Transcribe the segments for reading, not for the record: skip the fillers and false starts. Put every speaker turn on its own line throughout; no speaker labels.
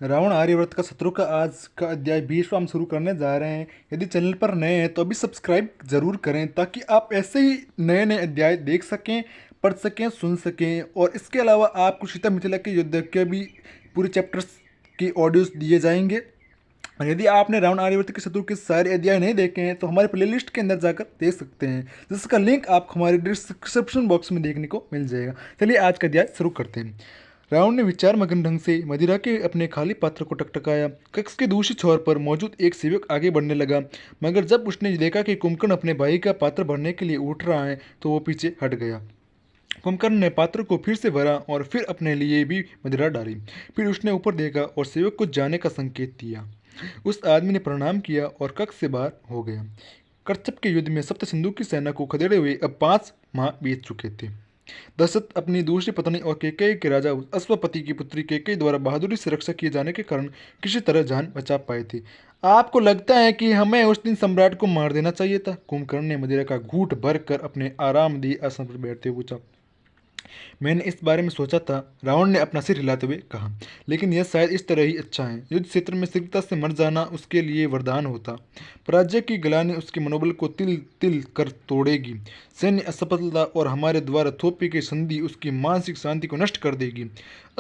रावण आर्यवर्त का शत्रु का आज का अध्याय 20वां हम शुरू करने जा रहे हैं। यदि चैनल पर नए हैं तो अभी सब्सक्राइब जरूर करें ताकि आप ऐसे ही नए नए अध्याय देख सकें, पढ़ सकें, सुन सकें। और इसके अलावा आपको सीता मिथिला के युद्ध के भी पूरे चैप्टर्स के ऑडियोज दिए जाएंगे। और यदि आपने रावण आर्यवर्त के शत्रु के सारे अध्याय नहीं देखे हैं तो हमारे प्लेलिस्ट के अंदर जाकर देख सकते हैं, जिसका लिंक आपको हमारे डिस्क्रिप्शन बॉक्स में देखने को मिल जाएगा। चलिए आज का अध्याय शुरू करते हैं। रावण ने विचार मगन ढंग से मदिरा के अपने खाली पात्र को टकटकाया। कक्ष के दूसरे छोर पर मौजूद एक सेवक आगे बढ़ने लगा, मगर जब उसने देखा कि कुंभकर्ण अपने भाई का पात्र भरने के लिए उठ रहा है तो वो पीछे हट गया। कुंभकर्ण ने पात्र को फिर से भरा और फिर अपने लिए भी मदिरा डाली। फिर उसने ऊपर देखा और सेवक को जाने का संकेत दिया। उस आदमी ने प्रणाम किया और कक्ष से बाहर हो गया। करचप के युद्ध में सप्त सिंधु की सेना को खदेड़े हुए अब 5 माह बीत चुके थे। दशरथ अपनी दूसरी पत्नी और कैकेयी के राजा अश्वपति की पुत्री कैकेयी द्वारा बहादुरी से रक्षा किए जाने के कारण किसी तरह जान बचा पाए थे। आपको लगता है कि हमें उस दिन सम्राट को मार देना चाहिए था? कुंभकर्ण ने मदिरा का घूंट भर कर अपने आरामदेह आसन पर बैठते हुए पूछा। मैंने इस बारे में सोचा था, रावण ने अपना सिर हिलाते हुए कहा, लेकिन यह शायद इस तरह ही अच्छा है। युद्ध क्षेत्र में शीघ्रता से मर जाना उसके लिए वरदान होता। पराजय की ग्लानि उसके मनोबल को तिल तिल कर तोड़ेगी। सैन्य असफलता और हमारे द्वारा थोपी गई संधि उसकी मानसिक शांति को नष्ट कर देगी।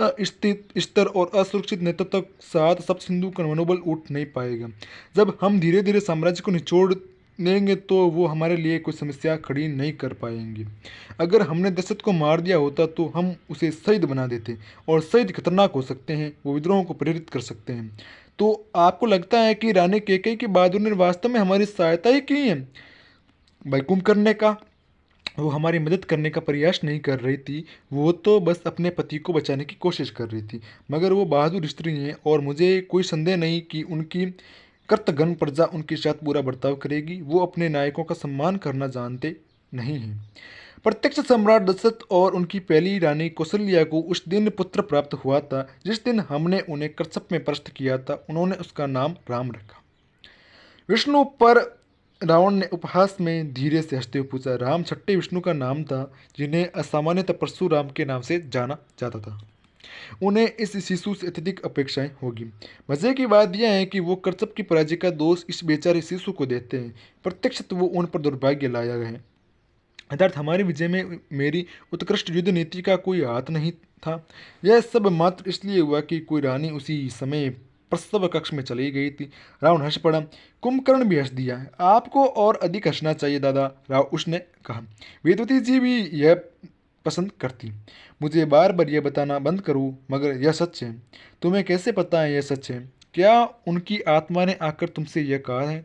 अस्थित स्तर और असुरक्षित नेतृत्व के साथ सब सिंधु का मनोबल उठ नहीं पाएगा। जब हम धीरे धीरे साम्राज्य को निचोड़ देंगे तो वो हमारे लिए कोई समस्या खड़ी नहीं कर पाएंगे। अगर हमने दशरथ को मार दिया होता तो हम उसे शहीद बना देते, और शहीद खतरनाक हो सकते हैं, वो विद्रोह को प्रेरित कर सकते हैं। तो आपको लगता है कि रानी कैकेयी की बहादुर ने वास्तव में हमारी सहायता ही की है? भाई कुंभकर्ण ने कहा। वो हमारी मदद करने का प्रयास नहीं कर रही थी, वो तो बस अपने पति को बचाने की कोशिश कर रही थी। मगर वो बहादुर स्त्री है और मुझे कोई संदेह नहीं कि उनकी कर्तघन प्रजा उनके साथ बुरा बर्ताव करेगी। वो अपने नायकों का सम्मान करना जानते नहीं हैं। प्रत्यक्ष सम्राट दशरथ और उनकी पहली रानी कौशल्या को उस दिन पुत्र प्राप्त हुआ था जिस दिन हमने उन्हें करछप में परास्त किया था। उन्होंने उसका नाम राम रखा। विष्णु पर रावण ने उपहास में धीरे से हंसते हुए पूछा। राम छठे विष्णु का नाम था जिन्हें असामान्यतः परशुराम के नाम से जाना जाता था। उन्हें इस शिशु से अत्यधिक अपेक्षाएं होगी। मजे की बात यह है कि वो करचप की पराजय का दोष इस बेचारे शिशु को देते हैं। प्रत्यक्ष वो उन पर दुर्भाग्य लाया है। अर्थात हमारी विजय में मेरी उत्कृष्ट युद्ध नीति का कोई हाथ नहीं था। यह सब मात्र इसलिए हुआ कि कोई रानी उसी समय प्रसव कक्ष में चली गई थी। रावण हंस पड़ा। कुंभकर्ण भी हंस दिया। आपको और अधिक हंसना चाहिए दादा, राव उसने कहा। वेदवती जी भी यह पसंद करती। मुझे बार बार यह बताना बंद करो, मगर यह सच है। तुम्हें कैसे पता है यह सच है? क्या उनकी आत्मा ने आकर तुमसे यह कहा है?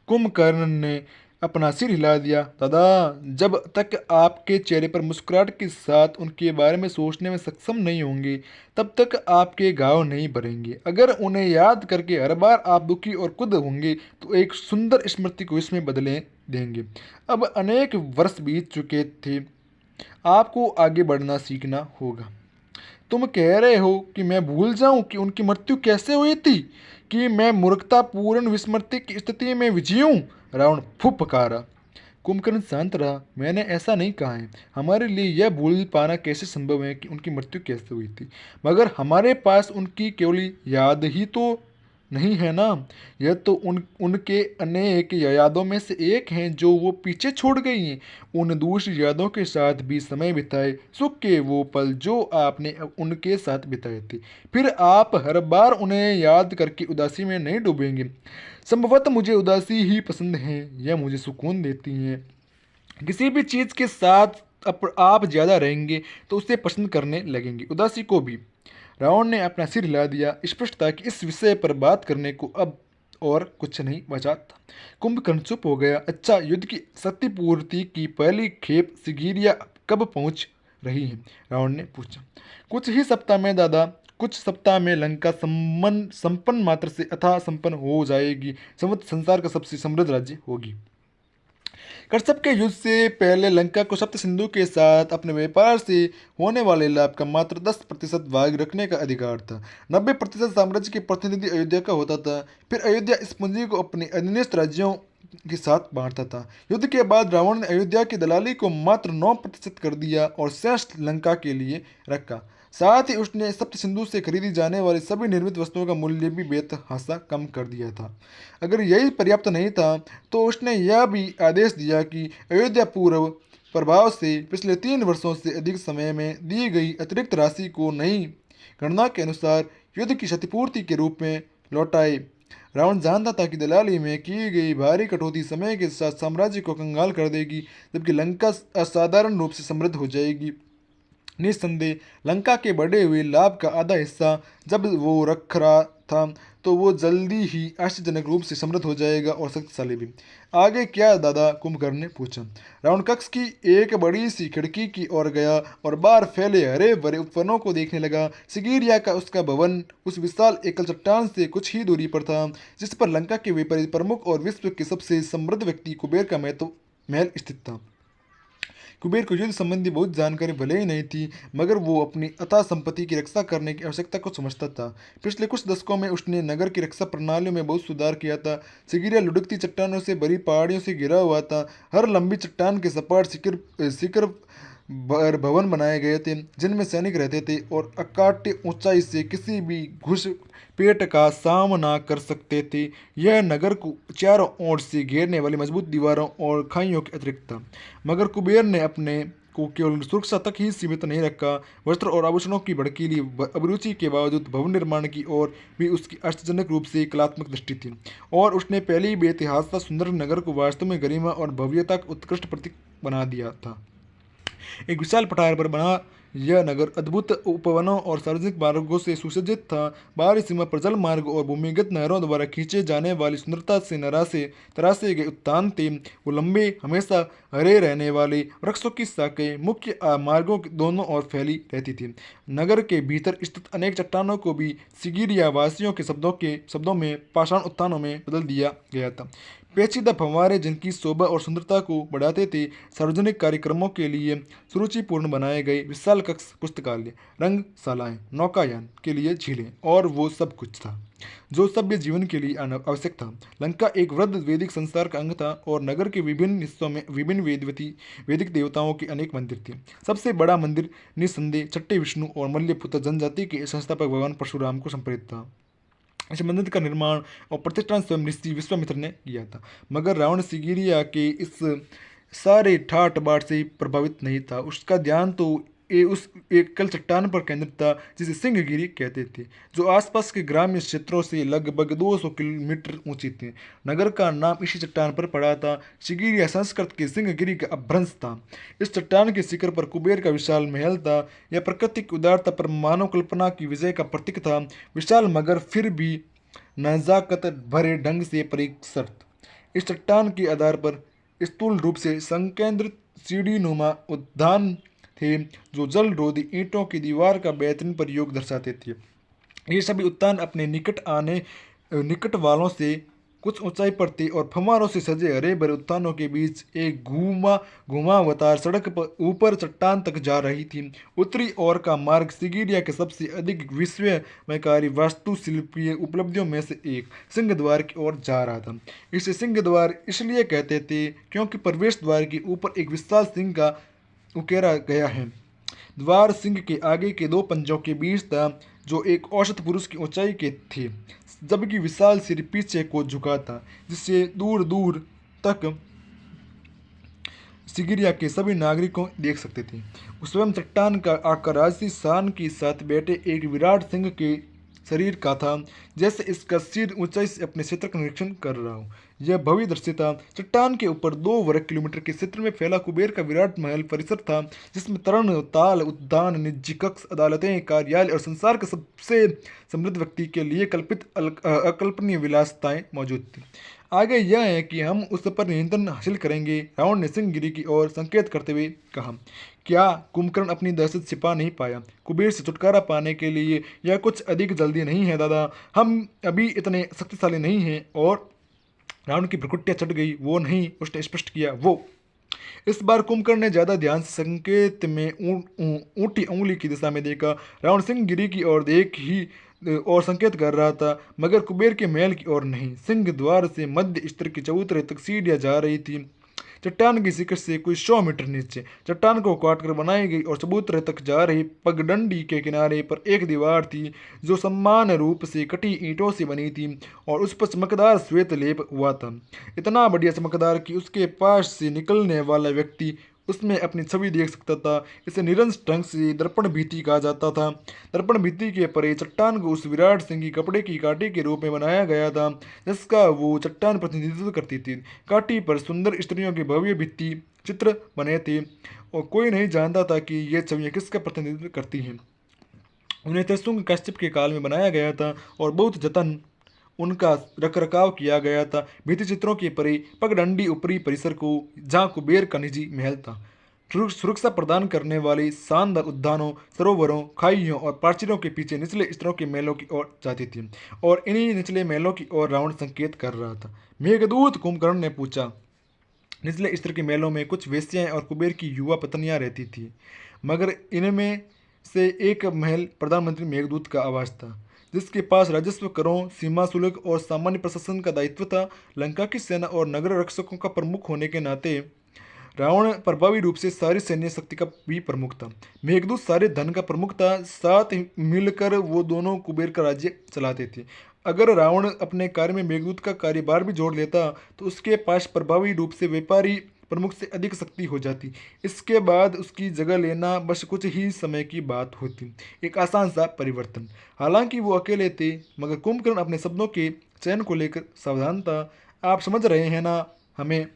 कुंभकर्ण ने अपना सिर हिला दिया। दादा, जब तक आपके चेहरे पर मुस्कुराहट के साथ उनके बारे में सोचने में सक्षम नहीं होंगे तब तक आपके घाव नहीं भरेंगे। अगर उन्हें याद करके हर बार आप दुखी और खुद होंगे तो एक सुंदर स्मृति को इसमें बदले देंगे। अब अनेक वर्ष बीत चुके थे, आपको आगे बढ़ना सीखना होगा। तुम कह रहे हो कि मैं भूल जाऊं कि उनकी मृत्यु कैसे हुई थी, कि मैं मूर्खतापूर्ण विस्मृति की स्थिति में जीऊं? रावण फुफकारा। कुंभकर्ण शांत रहा। मैंने ऐसा नहीं कहा है। हमारे लिए यह भूल पाना कैसे संभव है कि उनकी मृत्यु कैसे हुई थी? मगर हमारे पास उनकी केवल याद ही तो नहीं है ना। यह तो उनके अनेक यादों में से एक हैं जो वो पीछे छोड़ गई हैं। उन दूसरी यादों के साथ भी समय बिताए, सुख के वो पल जो आपने उनके साथ बिताए थे। फिर आप हर बार उन्हें याद करके उदासी में नहीं डूबेंगे। संभवतः मुझे उदासी ही पसंद है, यह मुझे सुकून देती है। किसी भी चीज़ के साथ आप ज़्यादा रहेंगे तो उसे पसंद करने लगेंगे, उदासी को भी। रावण ने अपना सिर हिला दिया। स्पष्ट था कि इस विषय पर बात करने को अब और कुछ नहीं बचा था। कुंभकर्ण चुप हो गया। अच्छा, युद्ध की क्षतिपूर्ति की पहली खेप सिगिरिया कब पहुंच रही है? रावण ने पूछा। कुछ ही सप्ताह में दादा। कुछ सप्ताह में लंका संपन्न मात्र से अथाह संपन्न हो जाएगी। संसार का सबसे समृद्ध राज्य होगी। कश्यप के युद्ध से पहले लंका को सप्त सिंधु के साथ अपने व्यापार से होने वाले लाभ का मात्र 10% भाग रखने का अधिकार था। 90% साम्राज्य के प्रतिनिधि अयोध्या का होता था। फिर अयोध्या इस पूंजी को अपने अधीनस्थ राज्यों के साथ बांटता था। युद्ध के बाद रावण ने अयोध्या की दलाली को मात्र 9% कर दिया और शेष लंका के लिए रखा। साथ ही उसने सप्त सिंधु से खरीदी जाने वाली सभी निर्मित वस्तुओं का मूल्य भी बेतहाशा कम कर दिया था। अगर यही पर्याप्त नहीं था तो उसने यह भी आदेश दिया कि अयोध्या पूर्व प्रभाव से पिछले 3 वर्षों से अधिक समय में दी गई अतिरिक्त राशि को नई गणना के अनुसार युद्ध की क्षतिपूर्ति के रूप में लौटाए। रावण जानता था कि दलाली में की गई भारी कटौती समय के साथ साम्राज्य को कंगाल कर देगी, जबकि लंका असाधारण रूप से समृद्ध हो जाएगी। निस्संदेह लंका के बढ़े हुए लाभ का आधा हिस्सा जब वो रख रहा था तो वो जल्दी ही आश्चर्यजनक रूप से समृद्ध हो जाएगा और शक्तिशाली भी। आगे क्या दादा, कुंभकर्ण ने पूछा। रावण कक्ष की एक बड़ी सी खिड़की की ओर गया और बाहर फैले हरे भरे उपवनों को देखने लगा। सिगिरिया का उसका भवन उस विशाल एकल चट्टान से कुछ ही दूरी पर था जिस पर लंका के व्यापारी प्रमुख और विश्व के सबसे समृद्ध व्यक्ति कुबेर का महल स्थित था। कुबेर को युद्ध संबंधी बहुत जानकारी भले ही नहीं थी, मगर वो अपनी अथाह संपत्ति की रक्षा करने की आवश्यकता को समझता था। पिछले कुछ दशकों में उसने नगर की रक्षा प्रणालियों में बहुत सुधार किया था। सिगिरिया लुढ़कती चट्टानों से भरी पहाड़ियों से घिरा हुआ था। हर लंबी चट्टान के सपाट शिखर शिखर भवन बनाए गए थे जिनमें सैनिक रहते थे और अकाट्य ऊंचाई से किसी भी घुसपैठ का सामना कर सकते थे। यह नगर को चारों ओर से घेरने वाली मजबूत दीवारों और खाइयों के अतिरिक्त था। मगर कुबेर ने अपने को केवल सुरक्षा तक ही सीमित नहीं रखा। वस्त्र और आभूषणों की भड़कीली अभिरुचि के बावजूद भवन निर्माण की ओर भी उसकी आश्चर्यजनक रूप से कलात्मक दृष्टि थी और उसने पहले ही बेतहाशा सुंदर नगर को वास्तव में गरिमा और भव्यता का उत्कृष्ट प्रतीक बना दिया था। एक विशाल पठार पर बना यह नगर अद्भुत उपवनों और सार्वजनिक मार्गों से सुसज्जित था। बाहरी सीमा पर जल मार्ग और भूमिगत नहरों द्वारा खींचे जाने वाली सुंदरता से तरासे गए उद्यान थे। वो लंबे, हमेशा हरे रहने वाले वृक्षों की शाखाएं मुख्य मार्गों के दोनों ओर फैली रहती थी। नगर के भीतर स्थित अनेक चट्टानों को भी सिगिरिया वासियों के शब्दों में पाषाण उत्थानों में बदल दिया गया था। पेचीदा फव्वारे जिनकी शोभा और सुंदरता को बढ़ाते थे। सार्वजनिक कार्यक्रमों के लिए सुरुचिपूर्ण बनाए गए विशाल कक्ष, पुस्तकालय, रंगशालाएं, नौकायान के लिए झीलें और वो सब कुछ था जो सभ्य जीवन के लिए आवश्यक था। लंका एक वृद्ध वैदिक संस्कार का अंग था और नगर के विभिन्न हिस्सों में विभिन्न वैदिक देवताओं के अनेक मंदिर थे। सबसे बड़ा मंदिर निस्संदेह छठे विष्णु और मल्यपुत्र जनजाति के संस्थापक भगवान परशुराम को समर्पित था। इस मंदिर का निर्माण और प्रतिष्ठान स्वयं ऋषि विश्वामित्र ने किया था। मगर रावण सिगिरिया के इस सारे ठाट बाट से प्रभावित नहीं था। उसका ध्यान तो उस एकल चट्टान पर केंद्रित था जिसे सिंहगिरी कहते थे, जो आसपास के ग्रामीण क्षेत्रों से लगभग 200 किलोमीटर ऊंची थी। नगर का नाम इसी चट्टान पर पड़ा था। सिगिरिया संस्कृत के सिंहगिरी का अपभ्रंश था। इस चट्टान के शिखर पर कुबेर का विशाल महल था। यह प्रकृति की उदारता पर मानव कल्पना की विजय का प्रतीक था। विशाल मगर फिर भी नजाकत भरे ढंग से परिसर। इस चट्टान के आधार पर स्थूल रूप से संकेंद्रित सीढ़ी नुमा उद्यान थे जो जल रोधी ईंटों की दीवार का बेहतरीन प्रयोग दर्शाते थे। ये सभी उद्यान अपने निकट वालों से कुछ ऊंचाई पर थे और फव्वारों से सजे हरे भरे उद्यानों के बीच एक घुमावदार सड़क पर ऊपर चट्टान तक जा रही थी। उत्तरी ओर का मार्ग सिगिरिया के सबसे अधिक विस्मयकारी वास्तुशिल्पीय उपलब्धियों में से एक सिंह द्वार की ओर जा रहा था। इसे सिंह द्वार इसलिए कहते थे क्योंकि प्रवेश द्वार के ऊपर एक विशाल सिंह का उकेरा गया है। द्वार सिंह के आगे के 2 पंजों के बीच था जो एक औसत पुरुष की ऊंचाई के थे, जबकि विशाल सिर पीछे को झुका था जिससे दूर दूर तक सिगिरिया के सभी नागरिकों देख सकते थे। उस स्वयं चट्टान का आकार राजसी शान के साथ बैठे एक विराट सिंह के शरीर का था, जैसे इसका सिर ऊंचाई से अपने क्षेत्र का निरीक्षण कर रहा हो। यह भव्य दृश्य था। चट्टान के ऊपर 2 वर्ग किलोमीटर के क्षेत्र में फैला कुबेर का विराट महल परिसर था, जिसमें तरण ताल, उद्यान, निजी कक्ष, अदालतें, कार्यालय और संसार के सबसे समृद्ध व्यक्ति के लिए कल्पित अकल्पनीय विलासताएं मौजूद थी। आगे यह है कि हम उस पर नियंत्रण हासिल करेंगे, रावण ने सिंहगिरी की ओर संकेत करते हुए कहा। क्या कुंभकर्ण अपनी दहशत छिपा नहीं पाया? कुबेर से छुटकारा पाने के लिए यह कुछ अधिक जल्दी नहीं है दादा। हम अभी इतने शक्तिशाली नहीं हैं। और रावण की भ्रुकुटियां चढ़ गई। वो नहीं, उसने स्पष्ट किया, वो। इस बार कुंभकर्ण ने ज्यादा ध्यान से संकेत में ऊंटी उंगली की दिशा में देखा। रावण सिंहगिरी की ओर देख ही और संकेत कर रहा था, मगर कुबेर के महल की ओर नहीं। सिंह द्वार से मध्य स्तर की चबूतरे तक सीढ़ियां जा रही थी। चट्टान की शिखर से कुछ 100 मीटर नीचे चट्टान को काटकर बनाई गई और चबूतरे तक जा रही पगडंडी के किनारे पर एक दीवार थी जो समान रूप से कटी ईंटों से बनी थी और उस पर चमकदार श्वेत लेप हुआ था, इतना बढ़िया चमकदार कि उसके पास से निकलने वाला व्यक्ति उसमें अपनी छवि देख सकता था। इसे निरंश ढंग से दर्पण भित्ति कहा जाता था। दर्पण भित्ति के परे चट्टान को उस विराट सिंह कपड़े की काठी के रूप में बनाया गया था जिसका वो चट्टान प्रतिनिधित्व करती थी। काठी पर सुंदर स्त्रियों के भव्य भित्ति चित्र बने थे और कोई नहीं जानता था कि ये छवियां किसका प्रतिनिधित्व करती हैं। उन्हें त्रिशूल कश्यप के काल में बनाया गया था और बहुत जतन उनका रखरखाव किया गया था। भित्ति चित्रों के परे पगडंडी ऊपरी परिसर को जहाँ कुबेर का निजी महल था। सुरक्षा प्रदान करने वाली शानदार उद्यानों, सरोवरों, खाइयों और प्राचीरों के पीछे निचले स्तरों के महलों की ओर जाती थी और इन्हीं निचले महलों की ओर रावण संकेत कर रहा था। मेघदूत कुंभकर्ण ने पूछा, निचले स्तर के महलों में कुछ वेश्याएं और कुबेर की युवा पत्नियां रहती थी, मगर इनमें से एक महल प्रधानमंत्री मेघदूत का आवास था जिसके पास राजस्व, करों, सीमा शुल्क और सामान्य प्रशासन का दायित्व था। लंका की सेना और नगर रक्षकों का प्रमुख होने के नाते रावण प्रभावी रूप से सारी सैन्य शक्ति का भी प्रमुख था। मेघदूत सारे धन का प्रमुख था। साथ ही मिलकर वो दोनों कुबेर का राज्य चलाते थे। अगर रावण अपने कार्य में मेघदूत का कार्यभार भी जोड़ लेता तो उसके पास प्रभावी रूप से व्यापारी प्रमुख से अधिक शक्ति हो जाती। इसके बाद उसकी जगह लेना बस कुछ ही समय की बात होती, एक आसान सा परिवर्तन। हालांकि वो अकेले थे, मगर कुंभकर्ण अपने शब्दों के चयन को लेकर सावधान था। आप समझ रहे हैं ना हमें?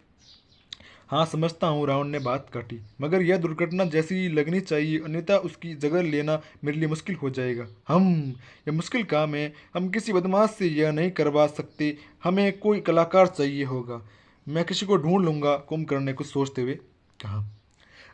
हाँ समझता हूँ, रावण ने बात काटी, मगर यह दुर्घटना जैसी लगनी चाहिए, अन्यथा उसकी जगह लेना मेरे लिए मुश्किल हो जाएगा। यह मुश्किल काम है। हम किसी बदमाश से यह नहीं करवा सकते। हमें कोई कलाकार चाहिए होगा। मैं किसी को ढूंढ लूंगा, कुंभकर्ण ने कुछ सोचते हुए कहा।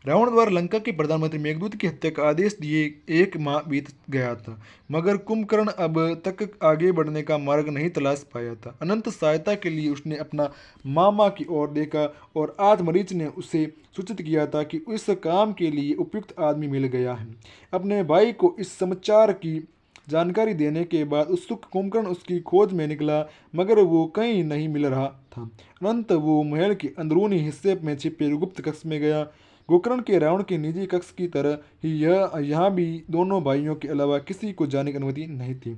रावण द्वारा लंका के प्रधानमंत्री मेघदूत की हत्या का आदेश दिए 1 माह बीत गया था, मगर कुंभकर्ण अब तक आगे बढ़ने का मार्ग नहीं तलाश पाया था। अनंत सहायता के लिए उसने अपना मामा की ओर देखा और आज मरीच ने उसे सूचित किया था कि इस काम के लिए उपयुक्त आदमी मिल गया है। अपने भाई को इस समाचार की जानकारी देने के बाद उत्सुक कुंभकर्ण उसकी खोज में निकला, मगर वो कहीं नहीं मिल रहा था। अनंत वो महल के अंदरूनी हिस्से में छिपे गुप्त कक्ष में गया। गोकर्ण के रावण के निजी कक्ष की तरह ही यहाँ भी दोनों भाइयों के अलावा किसी को जाने की अनुमति नहीं थी।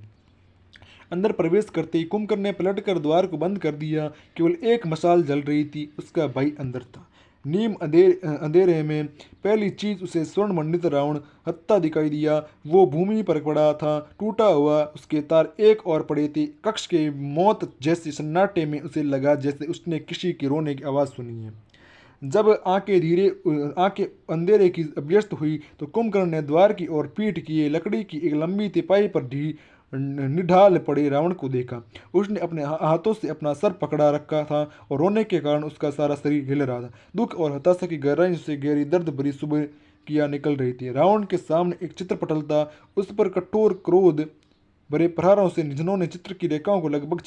अंदर प्रवेश करते ही कुंभकर्ण ने पलटकर द्वार को बंद कर दिया। केवल एक मशाल जल रही थी। उसका भाई अंदर था। नीम अंधेरे में पहली चीज उसे स्वर्ण मंडित रावण हत्ता दिखाई दिया। वो भूमि पर पड़ा था, टूटा हुआ। उसके तार एक और पड़े थे। कक्ष के मौत जैसे सन्नाटे में उसे लगा जैसे उसने किसी के रोने की आवाज़ सुनी है। जब आंखें अंधेरे की अभ्यस्त हुई तो कुंभकर्ण ने द्वार की ओर पीठ किए लकड़ी की एक लंबी तिपाई पर निढाल पड़े रावण को देखा। उसने अपने हाथों से अपना सर पकड़ा रखा था और रोने के कारण उसका सारा शरीर हिल रहा था। दुख और हताशा की गहराई से गहरी दर्द भरी सुबह किया निकल रही थी। रावण के सामने एक चित्रपटल था। उस पर कठोर क्रोध भरे प्रहारों से जिन्होंने चित्र की रेखाओं को लगभग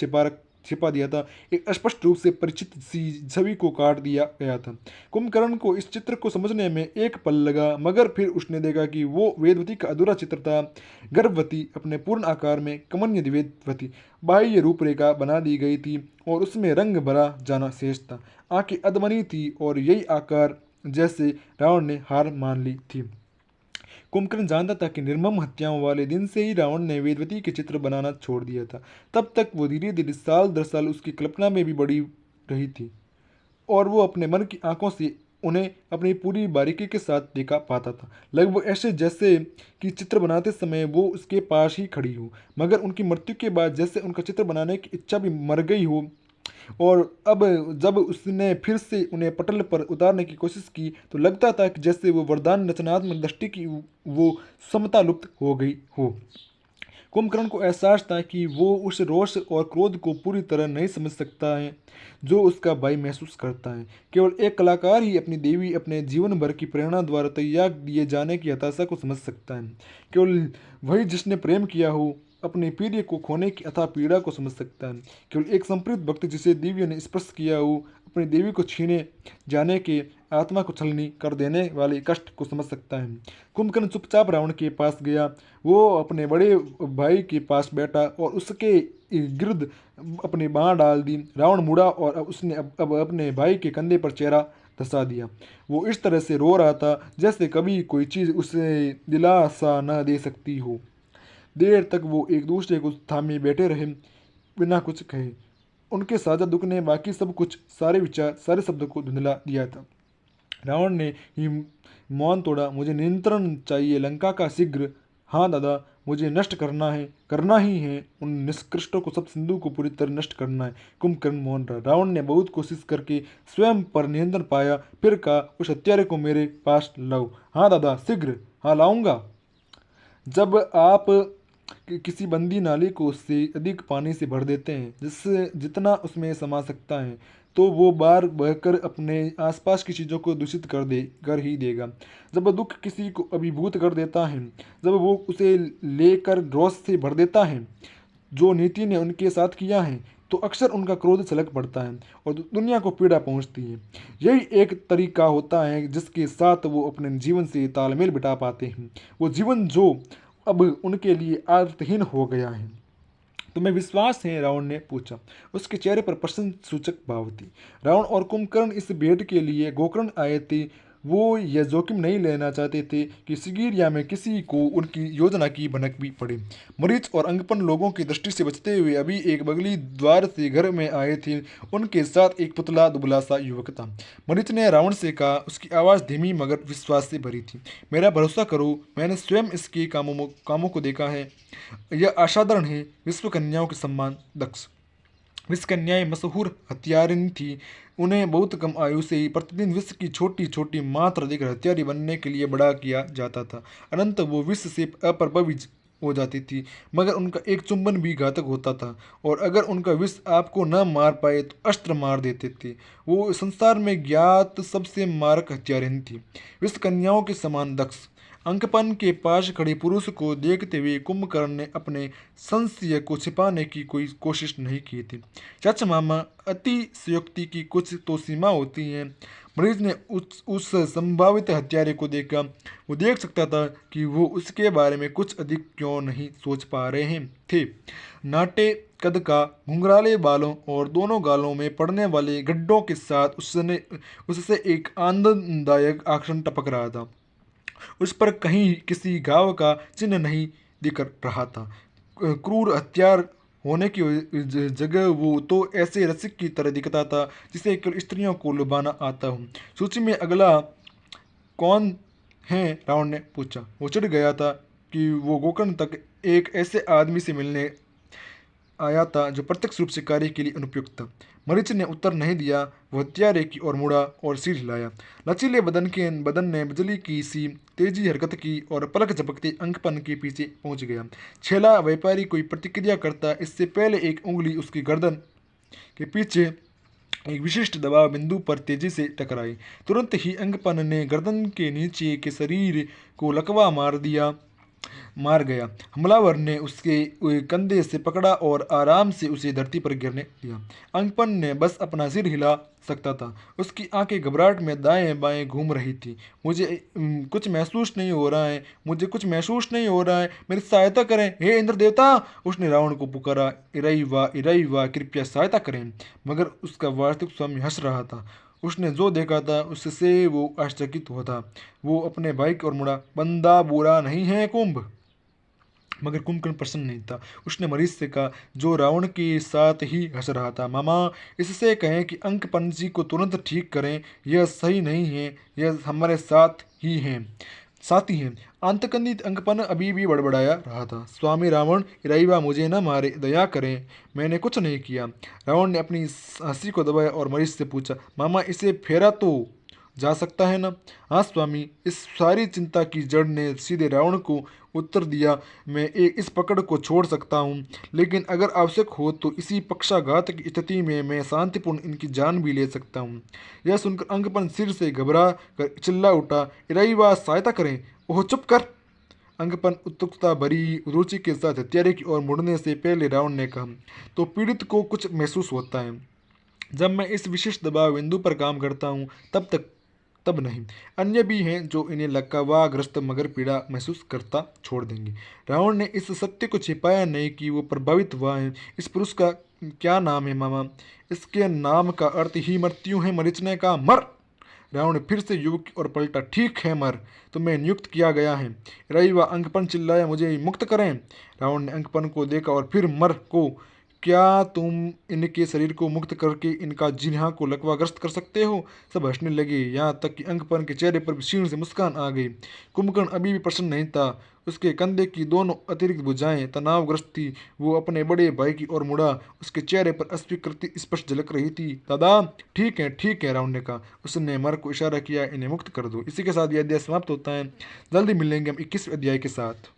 छिपा दिया था, एक स्पष्ट रूप से परिचित सी छवि को काट दिया गया था। कुंभकर्ण को इस चित्र को समझने में एक पल लगा, मगर फिर उसने देखा कि वो वेदवती का अधूरा चित्र था। गर्भवती, अपने पूर्ण आकार में कमनीय वेदवती बाह्य रूपरेखा बना दी गई थी और उसमें रंग भरा जाना शेष था। आंखें अधमनी थी और यही आकार जैसे रावण ने हार मान ली थी। कुंभकर्ण जानता था कि निर्मम हत्याओं वाले दिन से ही रावण ने वेदवती के चित्र बनाना छोड़ दिया था। तब तक वो धीरे धीरे साल दर साल उसकी कल्पना में भी बढ़ी रही थी और वो अपने मन की आंखों से उन्हें अपनी पूरी बारीकी के साथ देखा पाता था, लगभग ऐसे जैसे कि चित्र बनाते समय वो उसके पास ही खड़ी हो, मगर उनकी मृत्यु के बाद जैसे उनका चित्र बनाने की इच्छा भी मर गई हो। और अब जब उसने फिर से उन्हें पटल पर उतारने की कोशिश की तो लगता था कि जैसे वो वरदान रचनात्मक दृष्टि की वो समता लुप्त हो गई हो। कुंभकर्ण को एहसास था कि वो उस रोष और क्रोध को पूरी तरह नहीं समझ सकता है जो उसका भाई महसूस करता है। केवल एक कलाकार ही अपनी देवी अपने जीवन भर की प्रेरणा द्वारा तैयार दिए जाने की हताशा को समझ सकता है। केवल वही जिसने प्रेम किया हो अपने प्रिय को खोने की अथाह पीड़ा को समझ सकता है। केवल एक संप्रीत भक्त जिसे दिव्य ने स्पर्श किया हो अपनी देवी को छीने जाने के आत्मा को छलनी कर देने वाले कष्ट को समझ सकता है। कुंभकर्ण चुपचाप रावण के पास गया। वो अपने बड़े भाई के पास बैठा और उसके गिर्द अपनी बाँह डाल दी। रावण मुड़ा और उसने अब अपने भाई के कंधे पर चेहरा धसा दिया। वो इस तरह से रो रहा था जैसे कभी कोई चीज़ उसे दिलासा न दे सकती हो। देर तक वो एक दूसरे को थामे बैठे रहे, बिना कुछ कहे। उनके साझा दुख ने बाकी सब कुछ, सारे विचार, सारे शब्दों को धुंधला दिया था। रावण ने ही मौन तोड़ा। मुझे नियंत्रण चाहिए, लंका का शीघ्र। हाँ दादा, मुझे नष्ट करना है, करना ही है। उन निष्कृष्टों को, सब सिंधु को पूरी तरह नष्ट करना है। कुंभकर्ण मौन रहा। रावण ने बहुत कोशिश करके स्वयं पर नियंत्रण पाया, फिर कहा, उस हत्यारे को मेरे पास लाओ। हाँ दादा, शीघ्र। हाँ, लाऊंगा। जब आप किसी बंदी नाली को उससे अधिक पानी से भर देते हैं, जिससे जितना उसमें समा सकता है, तो वो बार बहकर अपने आसपास की चीज़ों को दूषित कर ही देगा। जब दुख किसी को अभिभूत कर देता है, जब वो उसे लेकर रोष से भर देता है, जो नीति ने उनके साथ किया है, तो अक्सर उनका क्रोध छलक पड़ता है और दुनिया को पीड़ा पहुंचती है। यही एक तरीका होता है जिसके साथ वो अपने जीवन से तालमेल बिठा पाते हैं, वो जीवन जो अब उनके लिए अर्थहीन हो गया है। तुम्हें विश्वास है? रावण ने पूछा। उसके चेहरे पर प्रश्न सूचक भाव थी। रावण और कुंभकर्ण इस भेंट के लिए गोकर्ण आए थे। वो यह जोखिम नहीं लेना चाहते थे कि सिगिरिया में किसी को उनकी योजना की भनक भी पड़े। मरीच और अंगपन लोगों की दृष्टि से बचते हुए अभी एक बगली द्वार से घर में आए थे। उनके साथ एक पुतला दुबला सा युवक था। मरीच ने रावण से कहा, उसकी आवाज़ धीमी मगर विश्वास से भरी थी। मेरा भरोसा करो, मैंने स्वयं इसके कामों को देखा है। यह असाधारण है। विश्व कन्याओं के सम्मान दक्ष। विश्व कन्याएं मशहूर हत्यारिनी थी। उन्हें बहुत कम आयु से ही प्रतिदिन विश्व की छोटी छोटी मात्र देकर हत्यारी बनने के लिए बड़ा किया जाता था। अनंत वो विश्व से अप्रभावित हो जाती थी, मगर उनका एक चुंबन भी घातक होता था। और अगर उनका विष आपको न मार पाए तो अस्त्र मार देते थे। वो संसार में ज्ञात सबसे मारक हत्यारिनी थी, विश्व कन्याओं के समान दक्ष। अंकपन के पास खड़े पुरुष को देखते हुए कुंभकर्ण ने अपने संशय को छिपाने की कोई कोशिश नहीं की थी। सच मामा, अतिशयोक्ति की कुछ तो सीमा होती है। मरीज ने उस संभावित हत्यारे को देखा। वो देख सकता था कि वो उसके बारे में कुछ अधिक क्यों नहीं सोच पा रहे थे। नाटे कद का, घुंघराले बालों और दोनों गालों में पड़ने वाले गड्ढों के साथ उससे एक आनंददायक आकर्षण टपक रहा था। उस पर कहीं किसी घाव का चिन्ह नहीं दिख रहा था। क्रूर हत्यार होने की जगह वो तो ऐसे रसिक की तरह दिखता था जिसे केवल स्त्रियों को लुभाना आता हो। सूची में अगला कौन है? रावण ने पूछा। वो चिढ़ गया था कि वो गोकर्ण तक एक ऐसे आदमी से मिलने आया था जो प्रत्यक्ष रूप से कार्य के लिए अनुपयुक्त था। मरीच ने उत्तर नहीं दिया। वह हत्यारे की ओर मुड़ा और सिर हिलाया। लचीले बदन ने बिजली की सी तेजी हरकत की और पलक झपकते अंकपन के पीछे पहुंच गया। छेला व्यापारी कोई प्रतिक्रिया करता इससे पहले एक उंगली उसकी गर्दन के पीछे एक विशिष्ट दबाव बिंदु पर तेजी से टकराई। तुरंत ही अंगपन ने गर्दन के नीचे के शरीर को लकवा मार गया। हमलावर ने उसके कंधे से पकड़ा और आराम से उसे धरती पर गिरने दिया। अंगपन ने बस अपना सिर हिला सकता था। उसकी आंखें घबराहट में दाएं बाएं घूम रही थी। मुझे कुछ महसूस नहीं हो रहा है, मुझे कुछ महसूस नहीं हो रहा है, मेरी सहायता करें हे इंद्र देवता। उसने रावण को पुकारा, इराई वाह, कृपया सहायता करें। मगर उसका वास्तविक स्वामी हंस रहा था। उसने जो देखा था उससे वो आश्चर्यचकित हुआ था। वो अपने भाई की ओर मुड़ा। बंदा बुरा नहीं है कुंभ। मगर कुंभकर्ण प्रसन्न नहीं था। उसने मरीज से कहा, जो रावण के साथ ही हंस रहा था, मामा इससे कहें कि अंकपन जी को तुरंत ठीक करें। यह सही नहीं है, यह हमारे साथी हैं। अंतकंदित अंकपन अभी भी बड़बड़ाया रहा था। स्वामी रावण, इराइवा मुझे न मारे, दया करें, मैंने कुछ नहीं किया। रावण ने अपनी हंसी को दबाया और मरीज से पूछा, मामा इसे फेरा तो जा सकता है ना? हाँ स्वामी। इस सारी चिंता की जड़ ने सीधे रावण को उत्तर दिया, मैं इस पकड़ को छोड़ सकता हूँ, लेकिन अगर आवश्यक हो तो इसी पक्षाघात की स्थिति में मैं शांतिपूर्ण इनकी जान भी ले सकता हूँ। यह सुनकर अंगपन सिर से घबरा कर चिल्ला उठा, इराइवा सहायता करें। ओह चुप कर। अंगपन उत्सुकता भरी रुचि के साथ हत्यारे की ओर मुड़ने से पहले रावण ने कहा, तो पीड़ित को कुछ महसूस होता है। जब मैं इस विशेष दबाव बिंदु पर काम करता हूँ तब नहीं। अन्य भी हैं जो इन्हें लकवाग्रस्त मगर पीड़ा महसूस करता छोड़ देंगे। रावण ने इस सत्य को छिपाया नहीं कि वो प्रभावित हुआ है। इस पुरुष का क्या नाम है मामा? इसके नाम का अर्थ ही मृत्यु है। मरीच ने कहा, मर। रावण ने फिर से युवक की ओर पलटा। ठीक है मर, तुम्हें नियुक्त किया गया है। रईवा अंकपन चिल्लाया, मुझे मुक्त करें। रावण ने अंकपन को देखा और फिर मर को, क्या तुम इनके शरीर को मुक्त करके इनका जिन्हा को लकवाग्रस्त कर सकते हो? सब हंसने लगे, यहाँ तक कि अंकपन के चेहरे पर भी क्षीण से मुस्कान आ गई। कुंभकर्ण अभी भी प्रसन्न नहीं था। उसके कंधे की दोनों अतिरिक्त भुजाएं तनावग्रस्त थी। वो अपने बड़े भाई की ओर मुड़ा। उसके चेहरे पर अस्वीकृति स्पष्ट झलक रही थी। दादा, ठीक है, रावण ने कहा। उसने मर को इशारा किया, इन्हें मुक्त कर दो। इसी के साथ यह अध्याय समाप्त होता है। जल्दी मिलेंगे हम 21वें अध्याय के साथ।